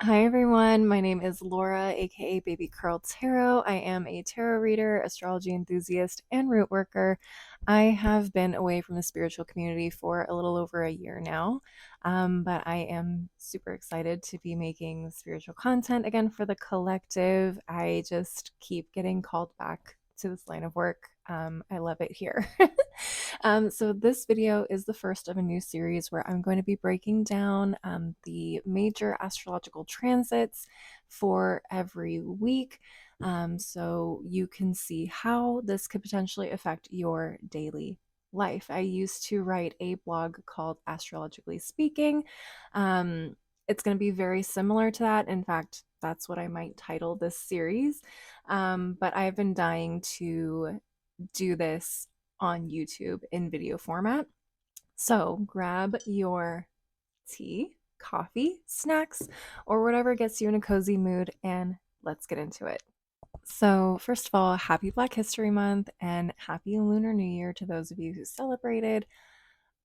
Hi everyone, my name is Laura, aka Baby Curl Tarot. I am a tarot reader, astrology enthusiast, and root worker. I have been away from the spiritual community for a little over a year now, but I am super excited to be making spiritual content again for the collective. I just keep getting called back to this line of work. I love it here. So this video is the first of a new series where I'm going to be breaking down the major astrological transits for every week, so you can see how this could potentially affect your daily life. I used to write a blog called Astrologically Speaking. It's going to be very similar to that. In fact, that's what I might title this series. But I've been dying to do this on YouTube in video format. So grab your tea, coffee, snacks, or whatever gets you in a cozy mood, and let's get into it. So, first of all, happy Black History Month and happy Lunar New Year to those of you who celebrated.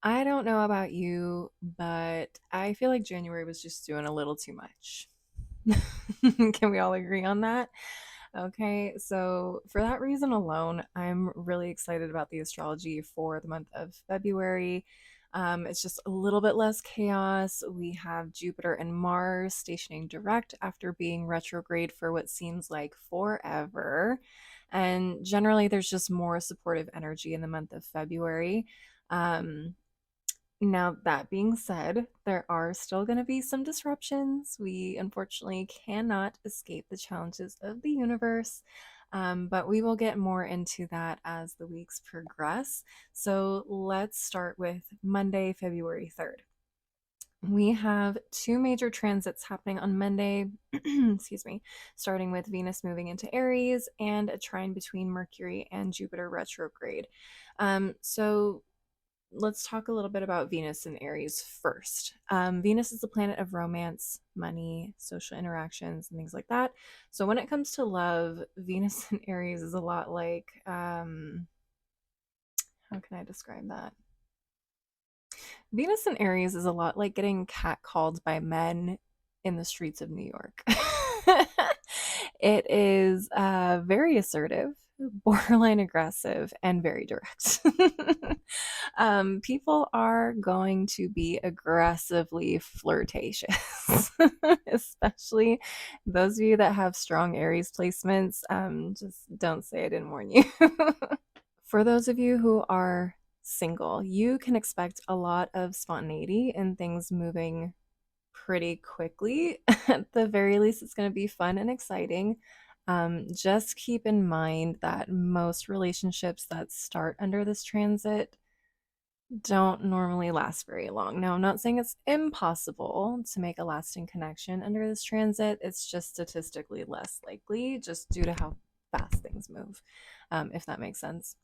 I don't know about you, but I feel like January was just doing a little too much. Can we all agree on that? Okay, so for that reason alone, I'm really excited about the astrology for the month of February. It's just a little bit less chaos. We have Jupiter and Mars stationing direct after being retrograde for what seems like forever. And generally, there's just more supportive energy in the month of February. Um, Now, that being said, there are still going to be some disruptions. We unfortunately cannot escape the challenges of the universe, but we will get more into that as the weeks progress. So let's start with Monday, February 3rd. We have two major transits happening on Monday, excuse me, starting with Venus moving into Aries and a trine between Mercury and Jupiter retrograde. So let's talk a little bit about Venus and Aries first. Venus is the planet of romance, money, social interactions, and things like that. So when it comes to love, Venus and Aries is a lot like, how can I describe that? Venus and Aries is a lot like getting catcalled by men in the streets of New York. It is very assertive, borderline aggressive, and very direct. People are going to be aggressively flirtatious, especially those of you that have strong Aries placements. Just don't say I didn't warn you. For those of you who are single, you can expect a lot of spontaneity and things moving pretty quickly. At the very least, it's going to be fun and exciting. Just keep in mind that most relationships that start under this transit don't normally last very long. Now, I'm not saying it's impossible to make a lasting connection under this transit. It's just statistically less likely just due to how fast things move, if that makes sense.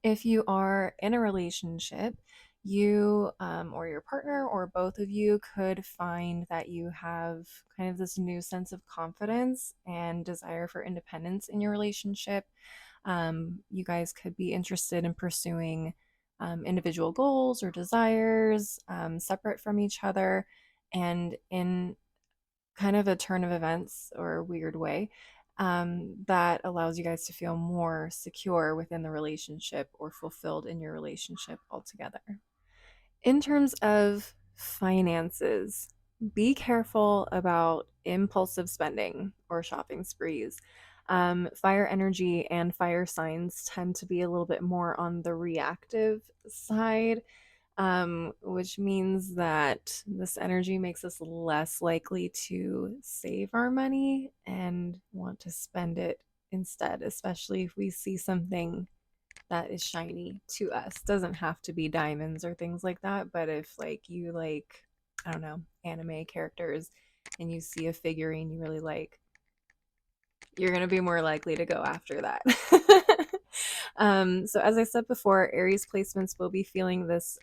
If you are in a relationship, you or your partner or both of you could find that you have kind of this new sense of confidence and desire for independence in your relationship. You guys could be interested in pursuing individual goals or desires separate from each other, and in kind of a turn of events or a weird way that allows you guys to feel more secure within the relationship or fulfilled in your relationship altogether. In terms of finances, be careful about impulsive spending or shopping sprees. Fire energy and fire signs tend to be a little bit more on the reactive side, which means that this energy makes us less likely to save our money and want to spend it instead, especially if we see something that is shiny to us. Doesn't have to be diamonds or things like that, but if like you like, I don't know, anime characters and you see a figurine you really like, you're going to be more likely to go after that. So as I said before, Aries placements will be feeling this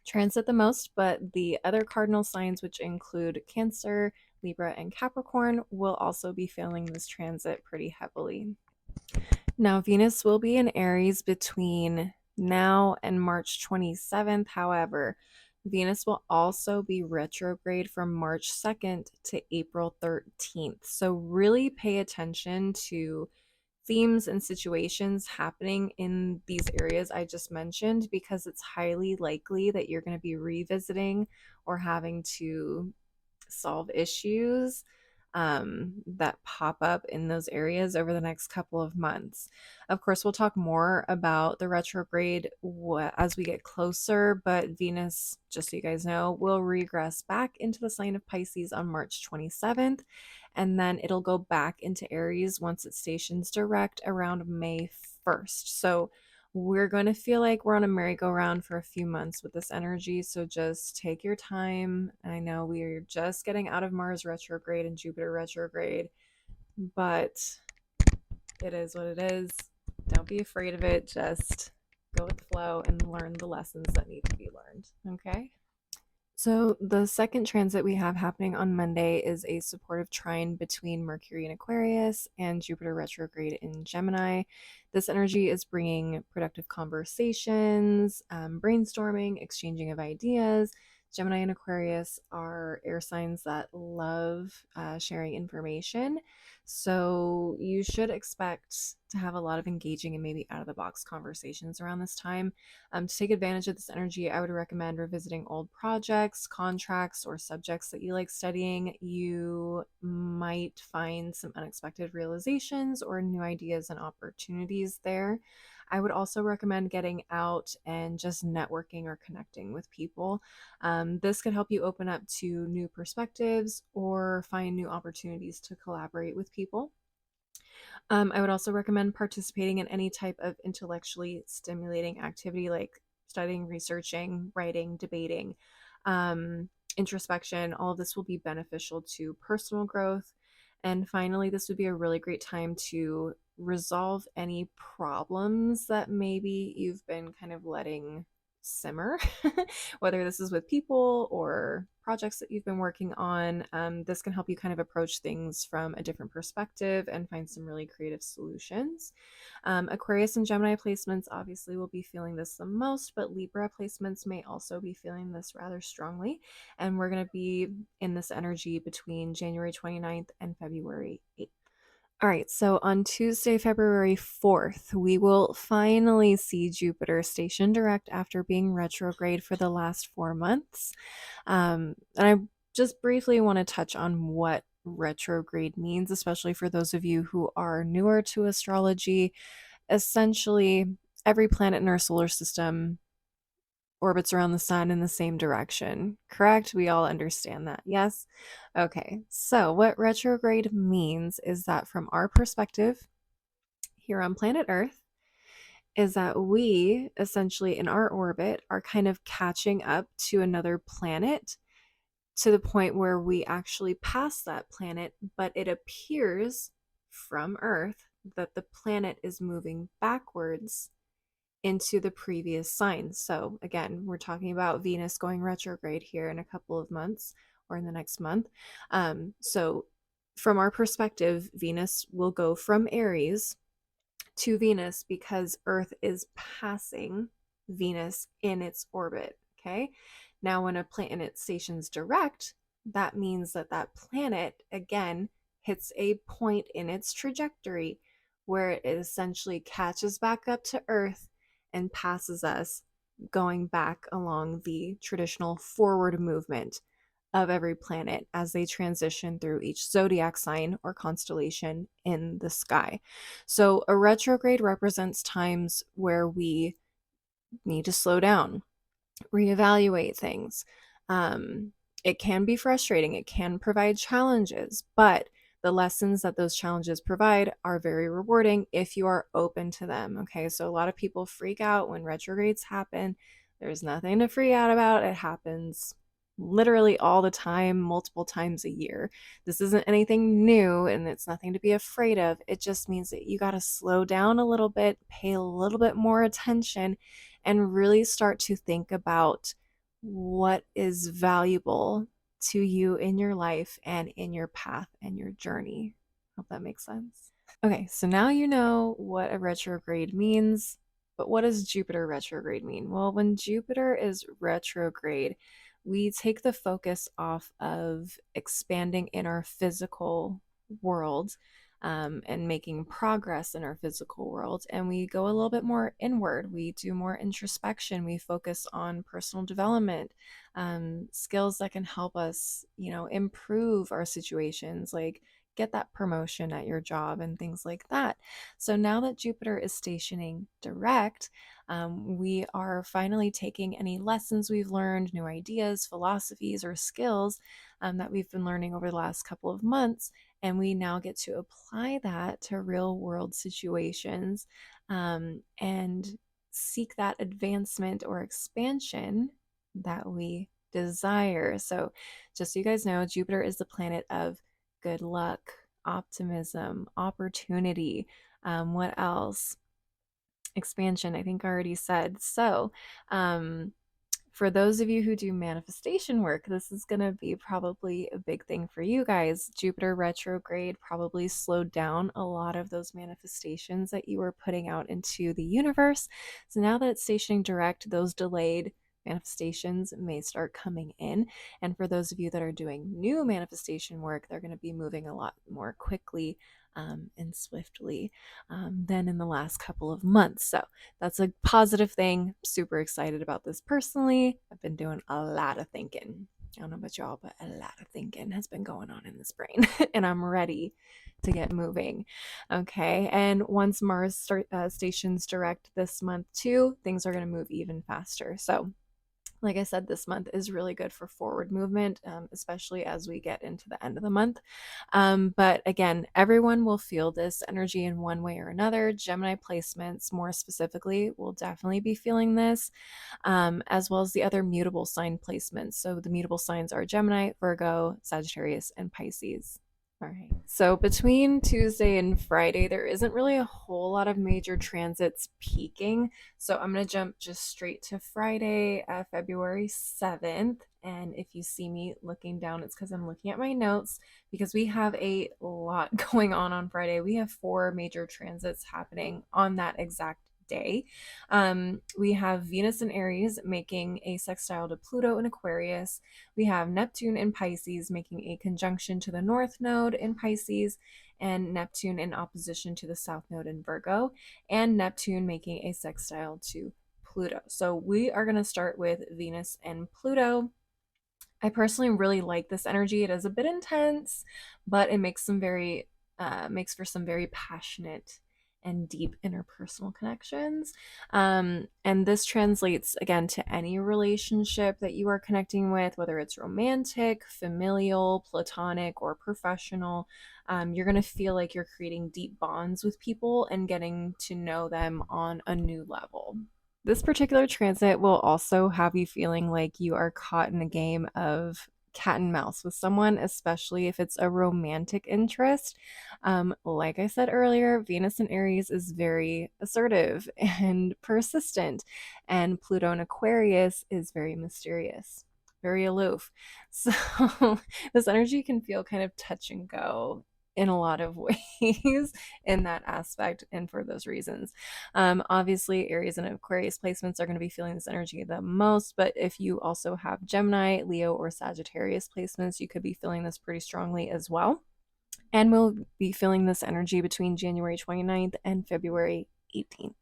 transit the most, but the other cardinal signs, which include Cancer, Libra, and Capricorn, will also be feeling this transit pretty heavily. Now, Venus will be in Aries between now and March 27th. However, Venus will also be retrograde from March 2nd to April 13th. So, really pay attention to themes and situations happening in these areas I just mentioned, because it's highly likely that you're going to be revisiting or having to solve issues that pop up in those areas over the next couple of months. Of course, we'll talk more about the retrograde as we get closer, but Venus, just so you guys know, will regress back into the sign of Pisces on March 27th, and then it'll go back into Aries once it stations direct around May 1st. So we're going to feel like we're on a merry-go-round for a few months with this energy. So just take your time. I know we are just getting out of Mars retrograde and Jupiter retrograde, but it is what it is. Don't be afraid of it. Just go with the flow and learn the lessons that need to be learned. Okay? So, the second transit we have happening on Monday is a supportive trine between Mercury in Aquarius and Jupiter retrograde in Gemini. This energy is bringing productive conversations, brainstorming, exchanging of ideas. Gemini and Aquarius are air signs that love sharing information. So, you should expect to have a lot of engaging and maybe out of the box conversations around this time. To take advantage of this energy, I would recommend revisiting old projects, contracts, or subjects that you like studying. You might find some unexpected realizations or new ideas and opportunities there. I would also recommend getting out and just networking or connecting with people. This could help you open up to new perspectives or find new opportunities to collaborate with people. I would also recommend participating in any type of intellectually stimulating activity like studying, researching, writing, debating, introspection. All of this will be beneficial to personal growth. And finally, this would be a really great time to resolve any problems that maybe you've been kind of letting simmer, whether this is with people or projects that you've been working on. This can help you kind of approach things from a different perspective and find some really creative solutions. Aquarius and Gemini placements obviously will be feeling this the most, but Libra placements may also be feeling this rather strongly. And we're going to be in this energy between January 29th and February 8th. All right, so on Tuesday, February 4th, we will finally see Jupiter station direct after being retrograde for the last 4 months. And I just briefly want to touch on what retrograde means, especially for those of you who are newer to astrology. Essentially, every planet in our solar system orbits around the sun in the same direction, correct? We all understand that, yes? Okay, so what retrograde means is that from our perspective here on planet Earth, is that we essentially in our orbit are kind of catching up to another planet to the point where we actually pass that planet, but it appears from Earth that the planet is moving backwards into the previous sign. So, again, we're talking about Venus going retrograde here in a couple of months or in the next month. So, from our perspective, Venus will go from Aries to Venus because Earth is passing Venus in its orbit. Okay. Now, when a planet stations direct, that means that that planet again hits a point in its trajectory where it essentially catches back up to Earth and passes us, going back along the traditional forward movement of every planet as they transition through each zodiac sign or constellation in the sky. So, a retrograde represents times where we need to slow down, reevaluate things. It can be frustrating, it can provide challenges, but the lessons that those challenges provide are very rewarding if you are open to them. Okay, so a lot of people freak out when retrogrades happen. There's nothing to freak out about. It happens literally all the time, multiple times a year. This isn't anything new and it's nothing to be afraid of. It just means that you got to slow down a little bit, pay a little bit more attention, and really start to think about what is valuable to you in your life and in your path and your journey. Hope that makes sense. Okay, so now you know what a retrograde means. But what does Jupiter retrograde mean? Well, when Jupiter is retrograde, we take the focus off of expanding in our physical world, and making progress in our physical world. And we go a little bit more inward. We do more introspection. We focus on personal development, skills that can help us, improve our situations, like get that promotion at your job and things like that. So now that Jupiter is stationing direct, we are finally taking any lessons we've learned, new ideas, philosophies, or skills that we've been learning over the last couple of months, and we now get to apply that to real world situations, and seek that advancement or expansion that we desire. So, just so you guys know, Jupiter is the planet of good luck, optimism, opportunity. What else? Expansion, I think I already said. So, for those of you who do manifestation work, this is going to be probably a big thing for you guys. Jupiter retrograde probably slowed down a lot of those manifestations that you were putting out into the universe. So now that it's stationing direct, those delayed manifestations may start coming in. And for those of you that are doing new manifestation work, they're going to be moving a lot more quickly, and swiftly, than in the last couple of months. So that's a positive thing. Super excited about this personally. I've been doing a lot of thinking. I don't know about y'all, but a lot of thinking has been going on in this brain, and I'm ready to get moving. Okay, and once Mars stations direct this month too, things are going to move even faster. So like I said, this month is really good for forward movement, especially as we get into the end of the month. But again, everyone will feel this energy in one way or another. Gemini placements, more specifically, will definitely be feeling this, as well as the other mutable sign placements. So the mutable signs are Gemini, Virgo, Sagittarius, and Pisces. All right. So between Tuesday and Friday, there isn't really a whole lot of major transits peaking. So I'm going to jump just straight to Friday, February 7th. And if you see me looking down, it's because I'm looking at my notes, because we have a lot going on Friday. We have 4 major transits happening on that exact day. We have Venus in Aries making a sextile to Pluto in Aquarius. We have Neptune in Pisces making a conjunction to the North Node in Pisces, and Neptune in opposition to the South Node in Virgo, and Neptune making a sextile to Pluto. So we are going to start with Venus and Pluto. I personally really like this energy. It is a bit intense, but it makes for some very passionate and deep interpersonal connections. And this translates again to any relationship that you are connecting with, whether it's romantic, familial, platonic, or professional. You're going to feel like you're creating deep bonds with people and getting to know them on a new level. This particular transit will also have you feeling like you are caught in a game of cat and mouse with someone, especially if it's a romantic interest. Like I said earlier, Venus in Aries is very assertive and persistent, and Pluto in Aquarius is very mysterious, very aloof. So this energy can feel kind of touch and go in a lot of ways in that aspect, and for those reasons. Obviously, Aries and Aquarius placements are going to be feeling this energy the most, but if you also have Gemini, Leo, or Sagittarius placements, you could be feeling this pretty strongly as well. And we'll be feeling this energy between January 29th and February 18th.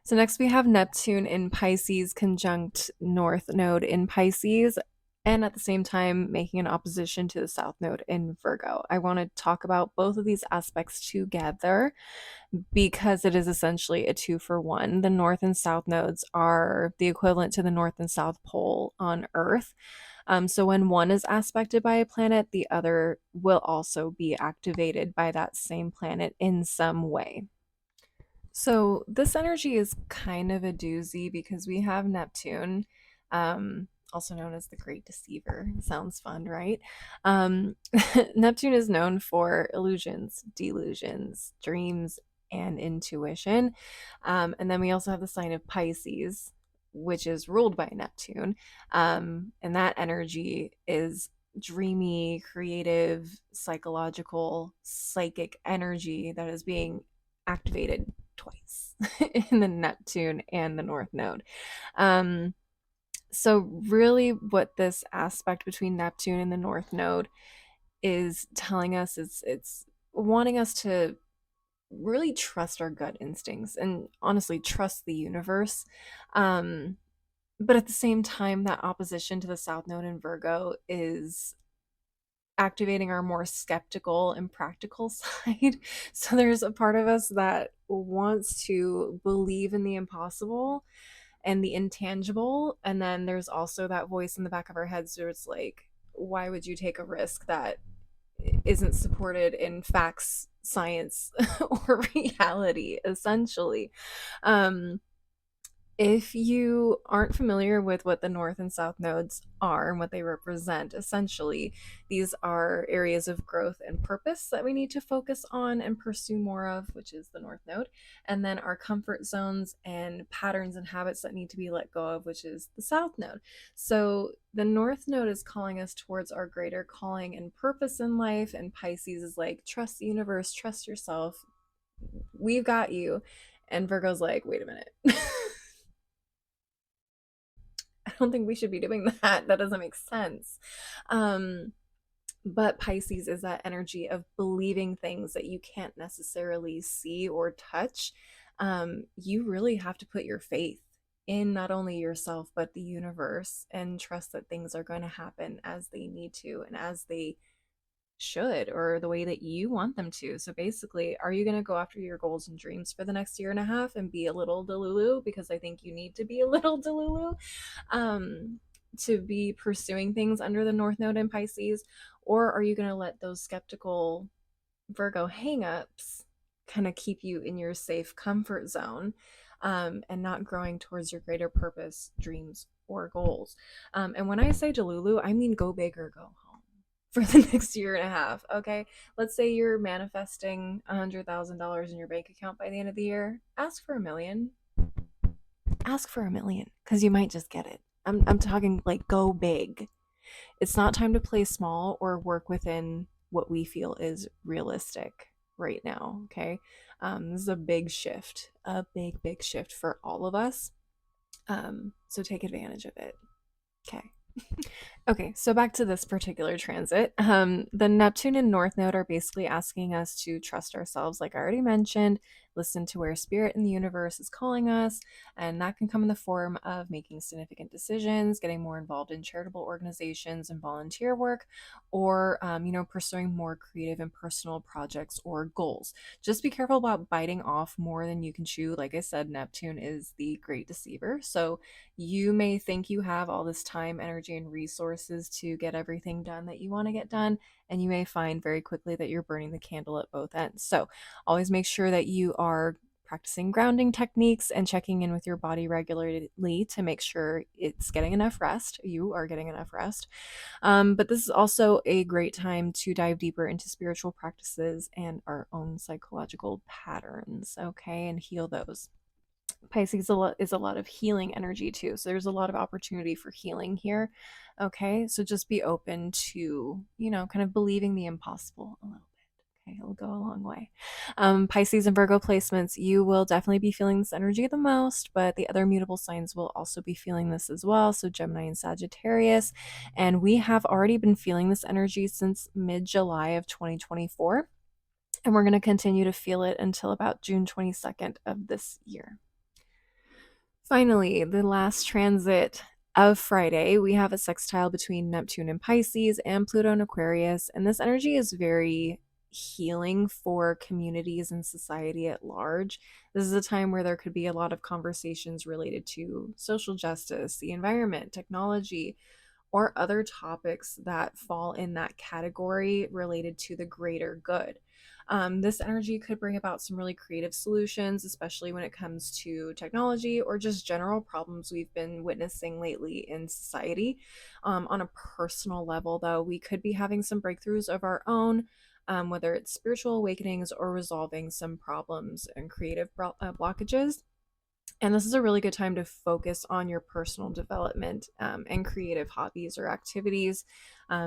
So next we have Neptune in Pisces conjunct North Node in Pisces, and at the same time making an opposition to the South Node in Virgo. I want to talk about both of these aspects together because it is essentially a 2-for-1. The North and South nodes are the equivalent to the North and South Pole on Earth. So when one is aspected by a planet, the other will also be activated by that same planet in some way. So this energy is kind of a doozy because we have Neptune, also known as the Great Deceiver. Sounds fun, right? Neptune is known for illusions, delusions, dreams, and intuition. And then we also have the sign of Pisces, which is ruled by Neptune. And that energy is dreamy, creative, psychological, psychic energy that is being activated twice in the Neptune and the North Node. Um, so, really, what this aspect between Neptune and the North Node is telling us is it's wanting us to really trust our gut instincts and honestly trust the universe. Um, but at the same time, that opposition to the South Node in Virgo is activating our more skeptical and practical side. So there's a part of us that wants to believe in the impossible and the intangible. And then there's also that voice in the back of our heads where it's like, why would you take a risk that isn't supported in facts, science, or reality, essentially? Um, if you aren't familiar with what the North and South nodes are and what they represent, essentially, these are areas of growth and purpose that we need to focus on and pursue more of, which is the North Node. And then our comfort zones and patterns and habits that need to be let go of, which is the South Node. So the North Node is calling us towards our greater calling and purpose in life. And Pisces is like, trust the universe, trust yourself. We've got you. And Virgo's like, wait a minute. I don't think we should be doing that. That doesn't make sense. Um, but Pisces is that energy of believing things that you can't necessarily see or touch. You really have to put your faith in not only yourself, but the universe and trust that things are going to happen as they need to and as they should or the way that you want them to. So basically, are you going to go after your goals and dreams for the next year and a half and be a little delulu? Because I think you need to be a little delulu um, to be pursuing things under the North Node in Pisces? Or are you going to let those skeptical Virgo hangups kind of keep you in your safe comfort zone and not growing towards your greater purpose, dreams, or goals? And when I say Delulu, I mean go big or go home for the next year and a half. Okay, let's say you're manifesting $100,000 in your bank account by the end of the year. Ask for a million. Ask for a million because you might just get it. I'm talking like go big. It's not time to play small or work within what we feel is realistic right now. Okay. This is a big shift, a big shift for all of us. So take advantage of it. Okay. Okay, so back to this particular transit. The Neptune and North Node are basically asking us to trust ourselves, like I already mentioned, listen to where spirit in the universe is calling us, and that can come in the form of making significant decisions, getting more involved in charitable organizations and volunteer work, or pursuing more creative and personal projects or goals. Just be careful about biting off more than you can chew. Like I said, Neptune is the great deceiver, so you may think you have all this time, energy, and resources to get everything done that you want to get done, and you may find very quickly that you're burning the candle at both ends. So, always make sure that you are practicing grounding techniques and checking in with your body regularly to make sure it's getting enough rest. You are getting enough rest. But this is also a great time to dive deeper into spiritual practices and our own psychological patterns, okay, and heal those. Pisces is a lot of healing energy too. So there's a lot of opportunity for healing here. Okay. So just be open to, kind of believing the impossible a little bit. Okay. It'll go a long way. Pisces and Virgo placements, you will definitely be feeling this energy the most, but the other mutable signs will also be feeling this as well. So Gemini and Sagittarius. And we have already been feeling this energy since mid July of 2024. And we're going to continue to feel it until about June 22nd of this year. Finally, the last transit of Friday, we have a sextile between Neptune and Pisces and Pluto and Aquarius. And this energy is very healing for communities and society at large. This is a time where there could be a lot of conversations related to social justice, the environment, technology, or other topics that fall in that category related to the greater good. This energy could bring about some really creative solutions, especially when it comes to technology or just general problems we've been witnessing lately in society. On a personal level, though, we could be having some breakthroughs of our own, whether it's spiritual awakenings or resolving some problems and creative blockages. And this is a really good time to focus on your personal development and creative hobbies or activities,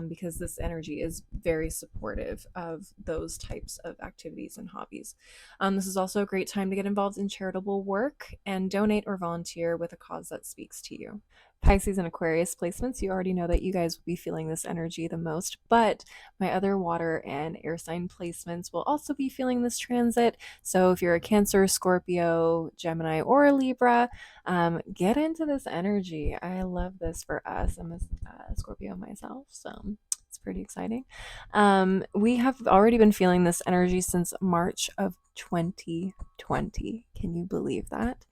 because this energy is very supportive of those types of activities and hobbies. This is also a great time to get involved in charitable work and donate or volunteer with a cause that speaks to you. Pisces and Aquarius placements, you already know that you guys will be feeling this energy the most, but my other water and air sign placements will also be feeling this transit. So if you're a Cancer, Scorpio, Gemini, or a Libra, get into this energy. I love this for us. I'm a Scorpio myself, so it's pretty exciting. We have already been feeling this energy since March of 2020. Can you believe that?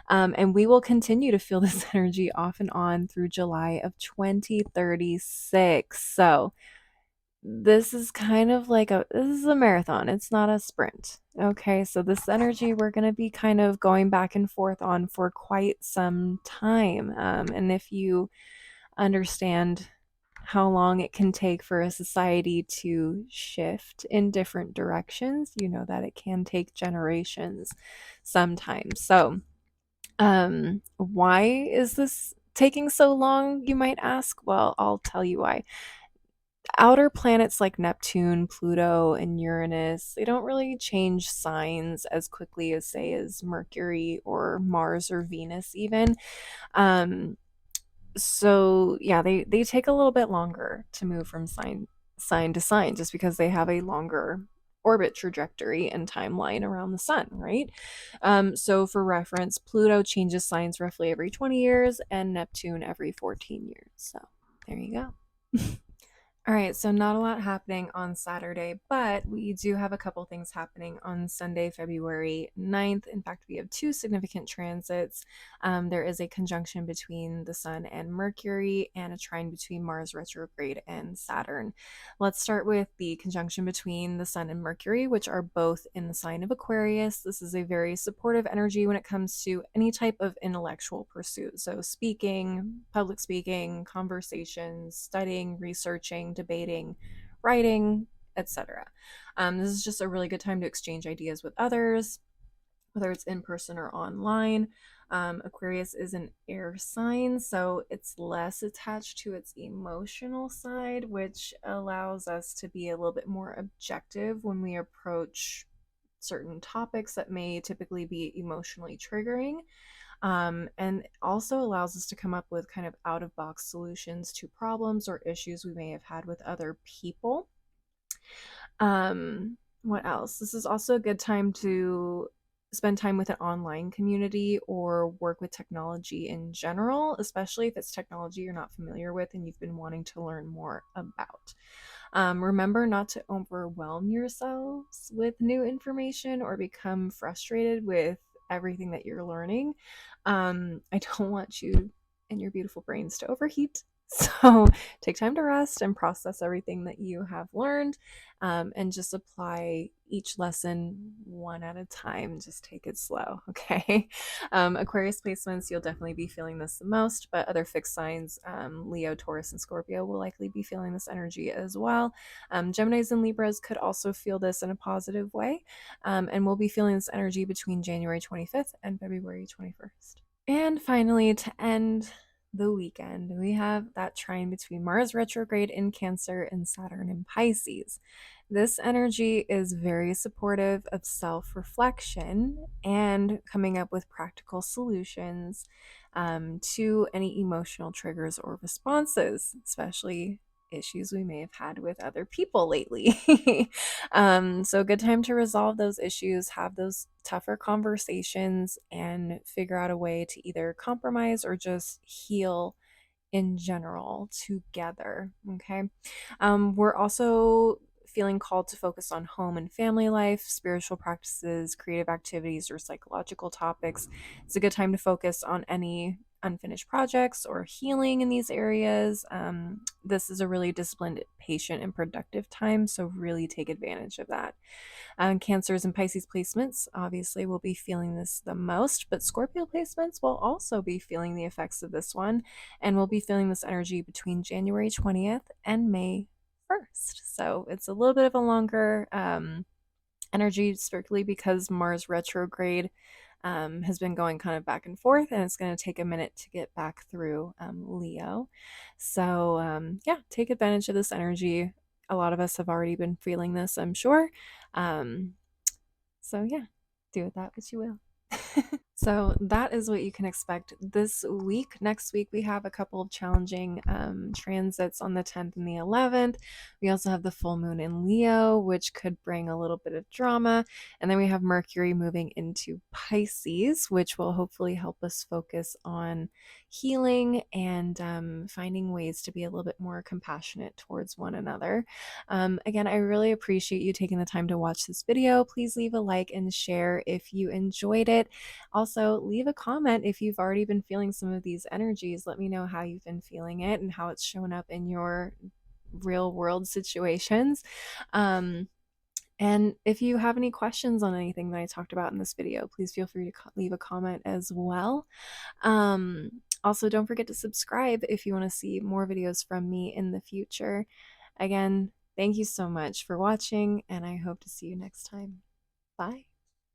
And we will continue to feel this energy off and on through July of 2036. So this is kind of like this is a marathon. It's not a sprint. Okay, so this energy we're going to be kind of going back and forth on for quite some time. And if you understand how long it can take for a society to shift in different directions, you know that it can take generations sometimes. So, why is this taking so long, you might ask? Well, I'll tell you why. Outer planets like Neptune, Pluto, and Uranus, they don't really change signs as quickly as, say, as Mercury or Mars or Venus even. Um, so yeah, they take a little bit longer to move from sign to sign just because they have a longer orbit trajectory and timeline around the sun, right? So for reference, Pluto changes signs roughly every 20 years and Neptune every 14 years. So there you go. All right, so not a lot happening on Saturday, but we do have a couple things happening on Sunday, February 9th. In fact, we have two significant transits. There is a conjunction between the Sun and Mercury, and a trine between Mars retrograde and Saturn. Let's start with the conjunction between the Sun and Mercury, which are both in the sign of Aquarius. This is a very supportive energy when it comes to any type of intellectual pursuit. So, speaking, public speaking, conversations, studying, researching, debating, writing, etc. This is just a really good time to exchange ideas with others, whether it's in person or online. Aquarius is an air sign, so it's less attached to its emotional side, which allows us to be a little bit more objective when we approach certain topics that may typically be emotionally triggering. And also allows us to come up with kind of out of box solutions to problems or issues we may have had with other people. What else? This is also a good time to spend time with an online community or work with technology in general, especially if it's technology you're not familiar with and you've been wanting to learn more about. Remember not to overwhelm yourselves with new information or become frustrated with everything that you're learning. I don't want you and your beautiful brains to overheat. So take time to rest and process everything that you have learned, and just apply each lesson one at a time. Just take it slow, okay? Aquarius placements, you'll definitely be feeling this the most, but other fixed signs, Leo, Taurus, and Scorpio, will likely be feeling this energy as well. Geminis and Libras could also feel this in a positive way, and we'll be feeling this energy between January 25th and February 21st. And finally, to end the weekend, we have that trine between Mars retrograde in Cancer and Saturn in Pisces. This energy is very supportive of self reflection and coming up with practical solutions to any emotional triggers or responses, especially issues we may have had with other people lately. So, a good time to resolve those issues, have those tougher conversations, and figure out a way to either compromise or just heal in general together. Okay. We're also feeling called to focus on home and family life, spiritual practices, creative activities, or psychological topics. It's a good time to focus on any unfinished projects or healing in these areas. This is a really disciplined, patient, and productive time, so really take advantage of that. Cancers and Pisces placements obviously will be feeling this the most, but Scorpio placements will also be feeling the effects of this one, and we'll be feeling this energy between January 20th and May 1st. So it's a little bit of a longer energy, strictly because Mars retrograde has been going kind of back and forth, and it's going to take a minute to get back through Leo. So, yeah, take advantage of this energy. A lot of us have already been feeling this, I'm sure. Um, so, yeah, do with that what you will. So that is what you can expect this week. Next week, we have a couple of challenging transits on the 10th and the 11th. We also have the full moon in Leo, which could bring a little bit of drama. And then we have Mercury moving into Pisces, which will hopefully help us focus on healing and finding ways to be a little bit more compassionate towards one another. Again, I really appreciate you taking the time to watch this video. Please leave a like and share if you enjoyed it. Also, leave a comment if you've already been feeling some of these energies. Let me know how you've been feeling it and how it's shown up in your real world situations. And if you have any questions on anything that I talked about in this video, please feel free to leave a comment as well. Also, don't forget to subscribe if you want to see more videos from me in the future. Again, thank you so much for watching, and I hope to see you next time. Bye.